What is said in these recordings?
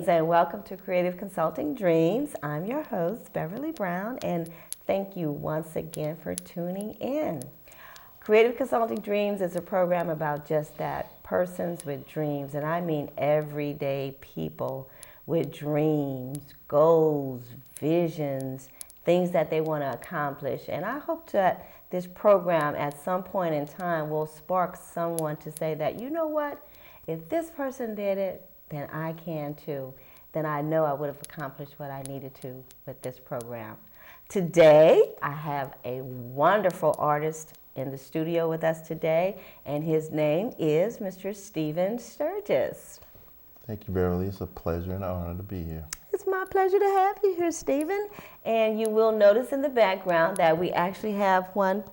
and welcome to Creative Consulting Dreams. I'm your host, Beverly Brown, and thank you once again for tuning in. Creative Consulting Dreams is a program about just that, persons with dreams, and I mean everyday people with dreams, goals, visions, things that they want to accomplish. And I hope that this program at some point in time will spark someone to say that, you know what, if this person did it, then I can too. Then I know I would have accomplished what I needed to with this program. Today, I have a wonderful artist in the studio with us today, and his name is Mr. Stephen Stirgus. Thank you, Beverly. It's a pleasure and an honor to be here. It's my pleasure to have you here, Stephen. And you will notice in the background that we actually have one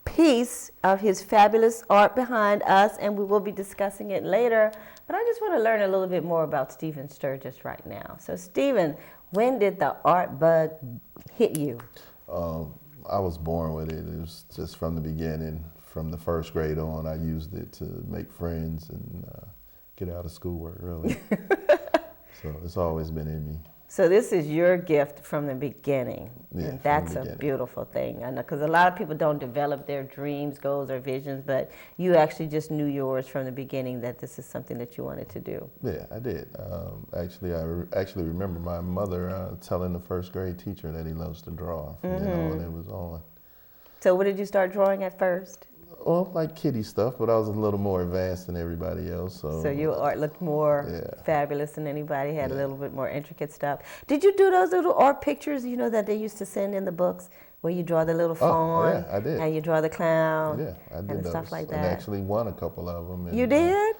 piece of his fabulous art behind us, and we will be discussing it later. But I just want to learn a little bit more about Stephen Stirgus right now. So, Stephen, when did the art bug hit you? I was born with it. It was just from the beginning. From the first grade on, I used it to make friends and get out of schoolwork early. So it's always been in me. So this is your gift from the beginning, Yeah, and that's a beautiful thing. I know, because a lot of people don't develop their dreams, goals, or visions, but you actually just knew yours from the beginning that this is something that you wanted to do. Yeah, I did. Actually, I actually remember my mother telling the first grade teacher that he loves to draw. From then on, it was on. So what did you start drawing at first? Well, like kiddie stuff, but I was a little more advanced than everybody else. So your art looked more fabulous than anybody, had a little bit more intricate stuff. Did you do those little art pictures, you know, that they used to send in the books, where you draw the little fawn? Oh, yeah, I did. And you draw the clown? Yeah, I did and those. Stuff like that. And actually won a couple of them. And, you did?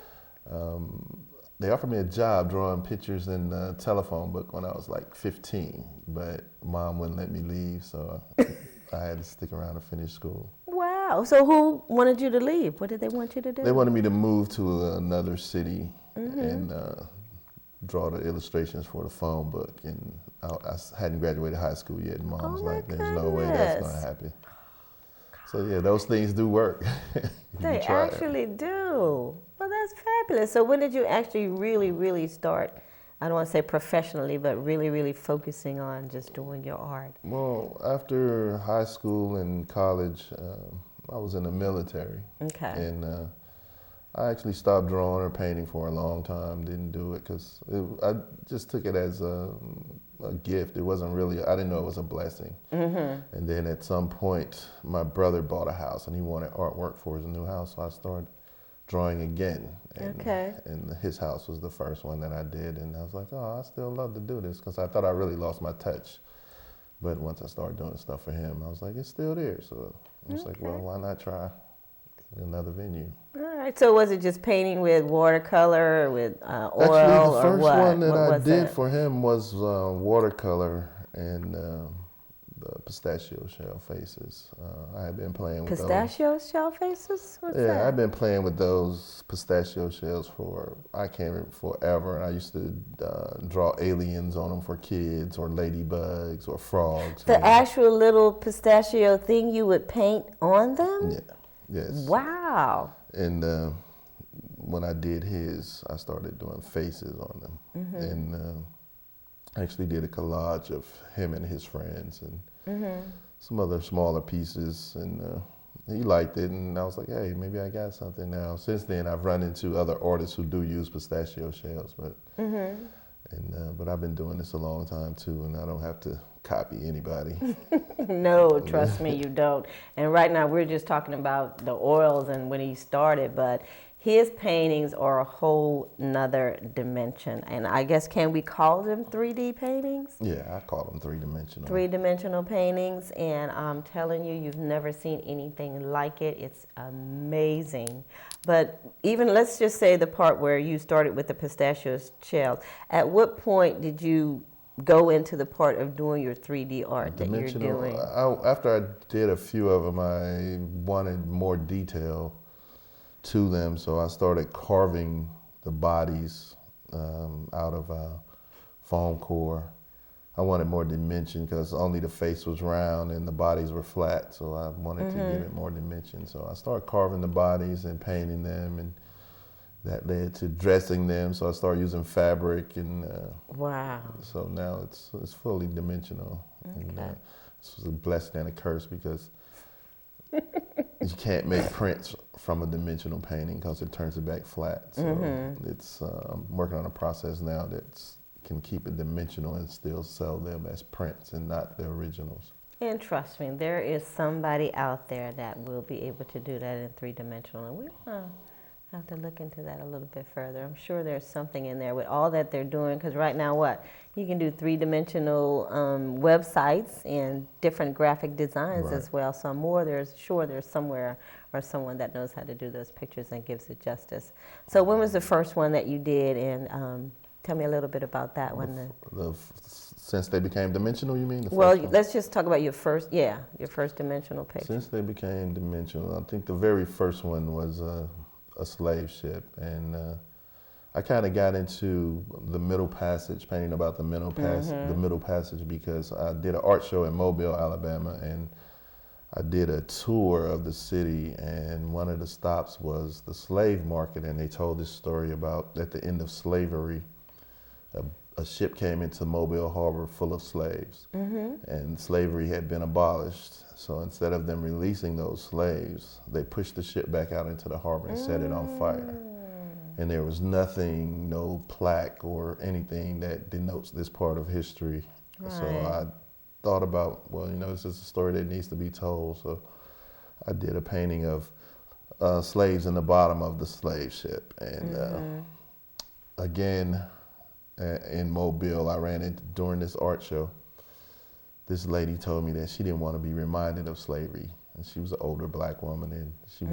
They offered me a job drawing pictures in the telephone book when I was like 15, but Mom wouldn't let me leave, so I had to stick around to finish school. Wow. So who wanted you to leave? What did they want you to do? They wanted me to move to another city and draw the illustrations for the phone book. And I hadn't graduated high school yet, and Mom was like, there's no way that's going to happen. So yeah, those things do work. They actually do. Well, that's fabulous. So when did you actually really start, I don't want to say professionally, but really focusing on just doing your art? Well, after high school and college, I was in the military. Okay. And I actually stopped drawing or painting for a long time. Didn't do it because I just took it as a gift. It wasn't really, I didn't know it was a blessing. And then at some point, my brother bought a house and he wanted artwork for his new house, so I started drawing again. And, and his house was the first one that I did, and I was like, oh, I still love to do this, because I thought I really lost my touch. But once I started doing stuff for him, I was like, it's still there. So I was like, well, why not try another venue? All right. So was it just painting with watercolor or with oil? Actually, the first one that I did for him was watercolor and the pistachio shell faces. I had been playing with pistachio shell faces? What's that? Yeah, I've been playing with those pistachio shells for, I can't remember, forever. I used to draw aliens on them for kids, or ladybugs, or frogs. The actual little pistachio thing you would paint on them? Yeah, yes. Wow. And when I did his, I started doing faces on them. And I actually did a collage of him and his friends and some other smaller pieces, and he liked it, and I was like, hey, maybe I got something now. Since then, I've run into other artists who do use pistachio shells, but but I've been doing this a long time too, and I don't have to copy anybody. No, trust me, you don't. And right now, we're just talking about the oils and when he started, but his paintings are a whole nother dimension. And I guess, can we call them 3D paintings? Yeah, I call them three-dimensional. Three-dimensional paintings, and I'm telling you, you've never seen anything like it. It's amazing. But even, let's just say the part where you started with the pistachio shells, at what point did you go into the part of doing your 3D art that you're doing? After I did a few of them, I wanted more detail to them, so I started carving the bodies out of foam core. I wanted more dimension because only the face was round and the bodies were flat, so I wanted to give it more dimension. So I started carving the bodies and painting them, and that led to dressing them. So I started using fabric, and wow. so now it's fully dimensional. Okay. And this was a blessing and a curse because you can't make prints from a dimensional painting because it turns it back flat. So it's I'm working on a process now that can keep it dimensional and still sell them as prints and not the originals. And trust me, there is somebody out there that will be able to do that in 3-dimensional, and we're have to look into that a little bit further. I'm sure there's something in there with all that they're doing, because right now you can do 3-dimensional websites and different graphic designs as well. So there's somewhere or someone that knows how to do those pictures and gives it justice. So when was the first one that you did, and tell me a little bit about that one. Since they became dimensional, you mean? Well, let's just talk about your first dimensional picture. Since they became dimensional, I think the very first one was a slave ship, and I kind of got into the Middle Passage, painting about the Middle Passage, because I did an art show in Mobile, Alabama, and I did a tour of the city, and one of the stops was the slave market, and they told this story about at the end of slavery, a ship came into Mobile Harbor full of slaves, and slavery had been abolished. So instead of them releasing those slaves, they pushed the ship back out into the harbor and set it on fire. And there was nothing, no plaque or anything that denotes this part of history. Right. So I thought about, well, this is a story that needs to be told. So I did a painting of slaves in the bottom of the slave ship. And again, in Mobile, I ran into, during this art show, this lady told me that she didn't want to be reminded of slavery. And she was an older black woman, and she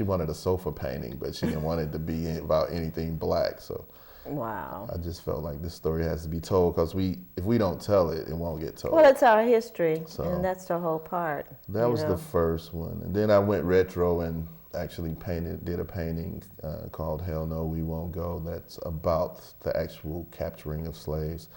wanted a sofa painting, but she didn't want it to be about anything black. So wow. I just felt like this story has to be told, because if we don't tell it, it won't get told. Well, it's our history, so and that's the whole part. That was the first one. And then I went retro and actually did a painting called Hell No, We Won't Go. That's about the actual capturing of slaves.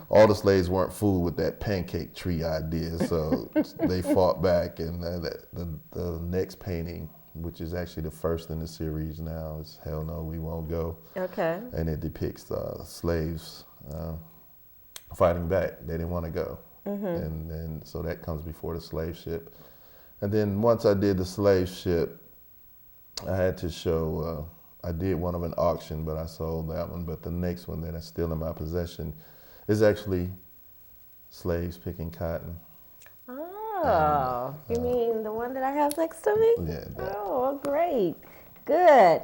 All the slaves weren't fooled with that pancake tree idea, so they fought back. And the next painting, which is actually the first in the series now, is Hell No, We Won't Go. Okay. And it depicts slaves fighting back. They didn't want to go. And so that comes before the slave ship. And then once I did the slave ship, I had to show, I did one of an auction, but I sold that one. But the next one that is still in my possession is actually slaves picking cotton. Oh, you mean the one that I have next to me? Yeah. Oh, great. Good.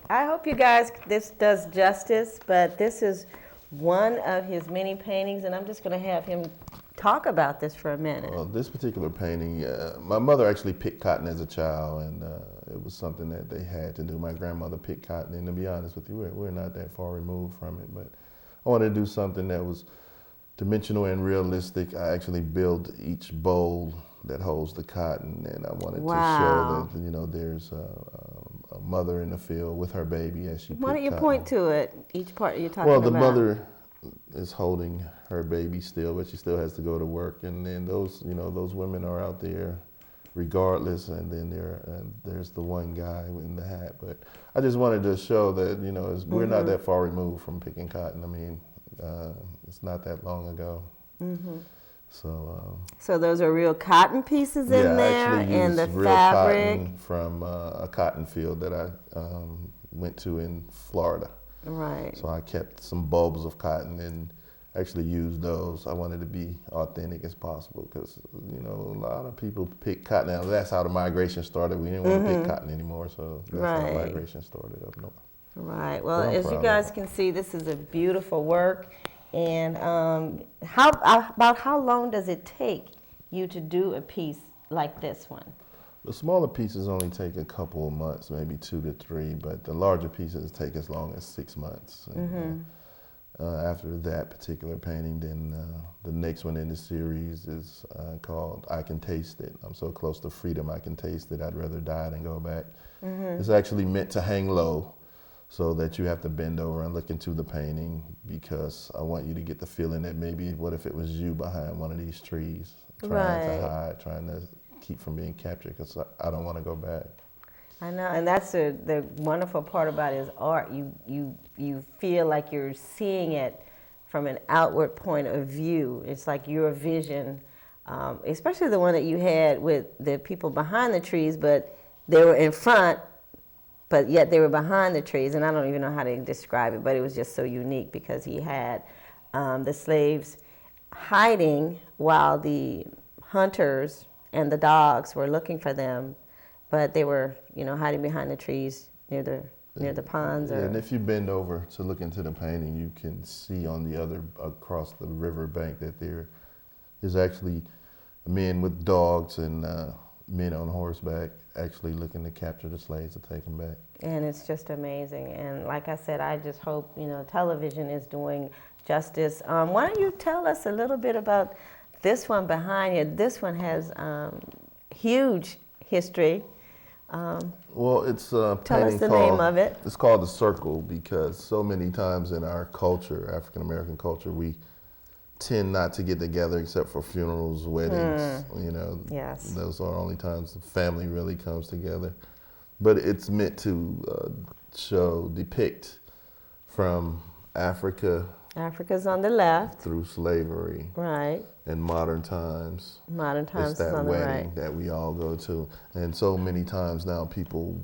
I hope you guys, this does justice, but this is one of his many paintings, and I'm just going to have him talk about this for a minute. Well, this particular painting, my mother actually picked cotton as a child, and it was something that they had to do. My grandmother picked cotton, and to be honest with you, we're not that far removed from it, but I wanted to do something that was dimensional and realistic. I actually built each bowl that holds the cotton, and I wanted to show that, there's a mother in the field with her baby as she picked cotton. Why don't you point to it, each part you're talking about? Well, the mother is holding her baby still, but she still has to go to work, and then those women are out there regardless, and then there's the one guy in the hat. But I just wanted to show that we're not that far removed from picking cotton. I mean, it's not that long ago. So those are real cotton pieces in there, and the real fabric cotton from a cotton field that I went to in Florida. Right. So I kept some bulbs of cotton and actually used those. I wanted to be authentic as possible, because a lot of people pick cotton. Now that's how the migration started. We didn't want to pick cotton anymore, so that's how the migration started up north. Right. Well, as you guys can see, this is a beautiful work. And about how long does it take you to do a piece like this one? The smaller pieces only take a couple of months, maybe 2 to 3, but the larger pieces take as long as 6 months. And, after that particular painting, then the next one in the series is called I Can Taste It. I'm so close to freedom, I can taste it. I'd rather die than go back. It's actually meant to hang low, so that you have to bend over and look into the painting, because I want you to get the feeling that maybe what if it was you behind one of these trees, trying to hide, trying to keep from being captured, because I don't want to go back. I know, and that's the wonderful part about his art. You feel like you're seeing it from an outward point of view. It's like your vision, especially the one that you had with the people behind the trees, but they were in front, but yet they were behind the trees. And I don't even know how to describe it, but it was just so unique because he had the slaves hiding while the hunters and the dogs were looking for them, but they were, hiding behind the trees near the ponds. Yeah, and if you bend over to look into the painting, you can see on the other, across the river bank, that there is actually men with dogs and men on horseback actually looking to capture the slaves to take them back. And it's just amazing. And like I said, I just hope, television is doing justice. Why don't you tell us a little bit about this one behind you? This one has huge history. Well, it's a tell painting us the called, name of it. It's called The Circle, because so many times in our culture, African American culture, we tend not to get together except for funerals, weddings. Yes. Those are the only times the family really comes together. But it's meant to depict from Africa. Africa's on the left. Through slavery. Right. And modern times. Modern times it's that is on the wedding right. that we all go to. And so many times now people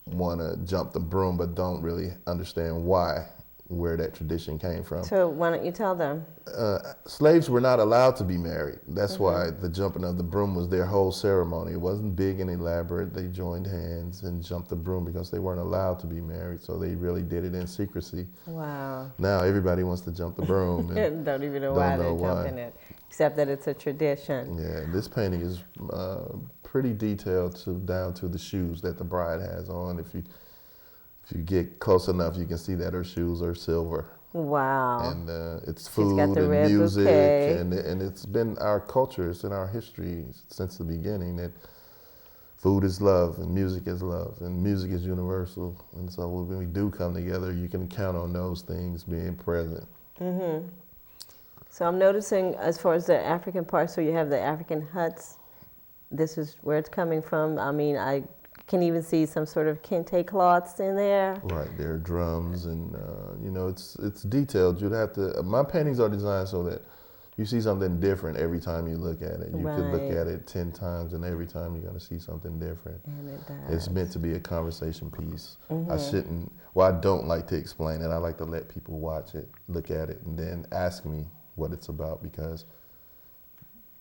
want to jump the broom but don't really understand where that tradition came from. So why don't you tell them? Slaves were not allowed to be married. That's why the jumping of the broom was their whole ceremony. It wasn't big and elaborate. They joined hands and jumped the broom because they weren't allowed to be married. So they really did it in secrecy. Wow. Now everybody wants to jump the broom. And don't even know why they're jumping it, except that it's a tradition. Yeah, this painting is pretty detailed down to the shoes that the bride has on. If you get close enough, you can see that her shoes are silver. Wow. And it's food and music, and it's been our culture, it's in our history since the beginning that food is love and music is love and music is universal. And so when we do come together, you can count on those things being present. Mm-hmm. So I'm noticing as far as the African part, so you have the African huts. This is where it's coming from. I mean, I can even see some sort of kente cloths in there. Right, there are drums and, it's detailed. You'd have to, my paintings are designed so that you see something different every time you look at it. You could look at it 10 times and every time you're going to see something different. And it does. It's meant to be a conversation piece. I don't like to explain it. I like to let people watch it, look at it, and then ask me what it's about, because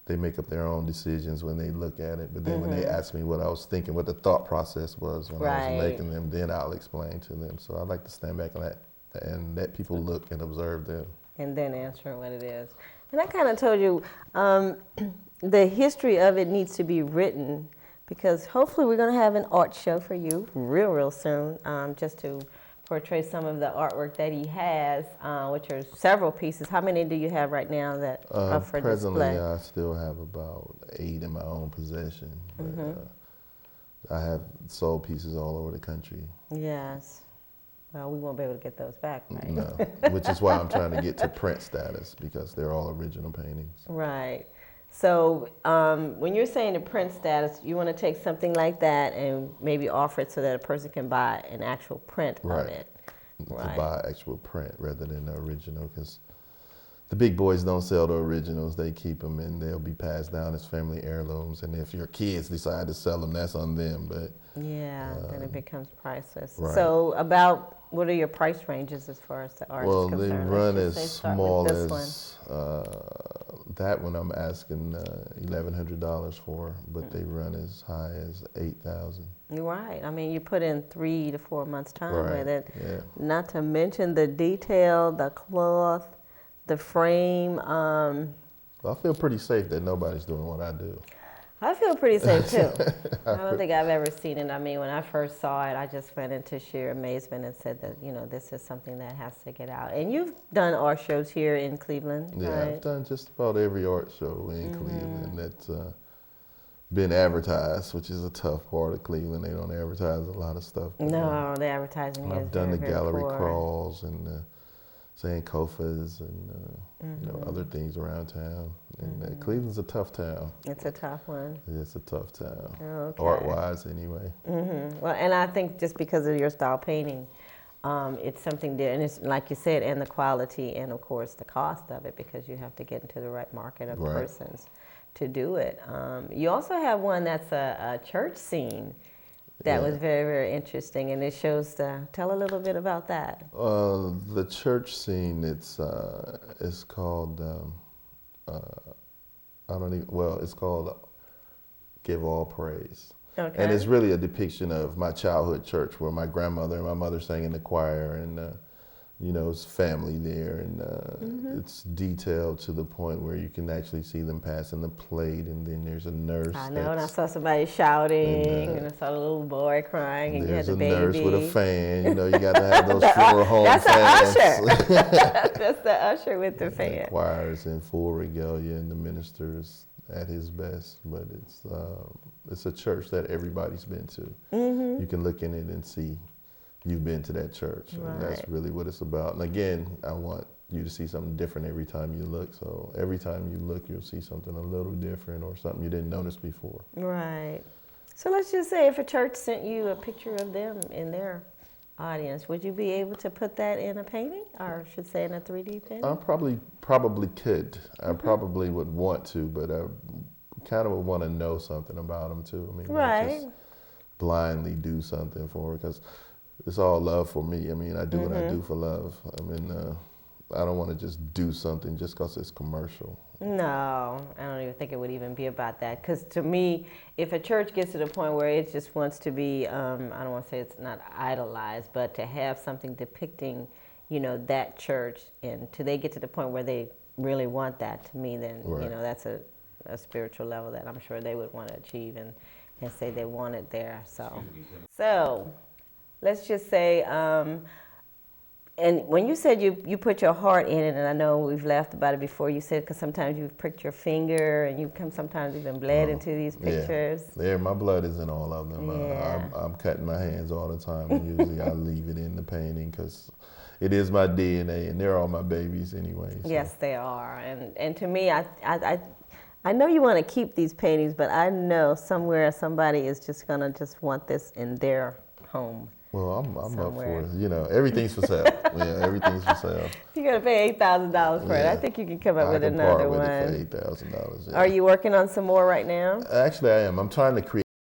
they make up their own decisions when they look at it. But then when they ask me what I was thinking, what the thought process was when I was making them, then I'll explain to them. So I like to stand back and let people look and observe them. And then answer what it is. And I kind of told you, the history of it needs to be written, because hopefully we're going to have an art show for you real soon, just to portray some of the artwork that he has, which are several pieces. How many do you have right now that are for presently, display? I still have about 8 in my own possession. But, I have sold pieces all over the country. Yes. Well, we won't be able to get those back, right? No, which is why I'm trying to get to print status, because they're all original paintings. Right. So when you're saying the print status, you want to take something like that and maybe offer it so that a person can buy an actual print of it. To buy actual print rather than the original, because the big boys don't sell the originals. They keep them and they'll be passed down as family heirlooms. And if your kids decide to sell them, that's on them. But then it becomes priceless. Right. So what are your price ranges as far as the art is concerned? Well, they run as small as that one I'm asking $1,100 for, but they run as high as $8,000. Right. I mean, you put in 3 to 4 months' time with it. Yeah. Not to mention the detail, the cloth, the frame. Well, I feel pretty safe that nobody's doing what I do. I feel pretty safe too. I don't think I've ever seen it. I mean, when I first saw it, I just went into sheer amazement and said that, this is something that has to get out. And you've done art shows here in Cleveland, Yeah, right? I've done just about every art show in Cleveland that's been advertised, which is a tough part of Cleveland. They don't advertise a lot of stuff. No, the advertising is I've done very, the very gallery poor. crawls and Sankofas and other things around town. And Cleveland's a tough town. It's a tough one. It's a tough town, Okay. art-wise anyway. Well, and I think just because of your style painting, it's something that, and it's like you said, and the quality, and of course the cost of it, because you have to get into the right market of persons to do it. You also have one that's a church scene that was very, very interesting, and it shows tell a little bit about that. The church scene, it's called it's called Give All Praise. Okay. And it's really a depiction of my childhood church, where my grandmother and my mother sang in the choir, and it's family there, and it's detailed to the point where you can actually see them passing the plate, and then there's a nurse. I know, and I saw somebody shouting, and I saw a little boy crying, and you had the baby. There's a nurse with a fan. You got to have those funeral home fans. That's an usher. That's the usher with the fan. The choir is in full regalia, and the minister's at his best, but it's a church that everybody's been to. You can look in it and see you've been to that church, and that's really what it's about. And again, I want you to see something different every time you look. So every time you look, you'll see something a little different, or something you didn't notice before. Right. So let's just say if a church sent you a picture of them in their audience, would you be able to put that in a painting, or I should say in a 3D painting? I probably could. I probably would want to, but I kind of would want to know something about them too. I mean, not just blindly do something for her, because it's all love for me. I mean, I do what I do for love. I mean, I don't want to just do something just because it's commercial. No, I don't even think it would even be about that. Because to me, if a church gets to the point where it just wants to be, I don't want to say it's not idolized, but to have something depicting, that church, and they get to the point where they really want that, to me, then, that's a spiritual level that I'm sure they would want to achieve and say they want it there. So let's just say, and when you said you put your heart in it, and I know we've laughed about it before, you said because sometimes you've pricked your finger, and you sometimes even bled into these pictures. Yeah, my blood is in all of them. I'm cutting my hands all the time, and usually I leave it in the painting because it is my DNA, and they're all my babies anyway. So. Yes, they are. And to me, I know you want to keep these paintings, but I know somewhere somebody is just going to want this in their home. Well, I'm up for it. Everything's for sale. Everything's for sale. You're going to pay $8,000 for it. I think you can come up with another one. I can part with it for $8,000. Are you working on some more right now? Actually, I am. I'm trying to create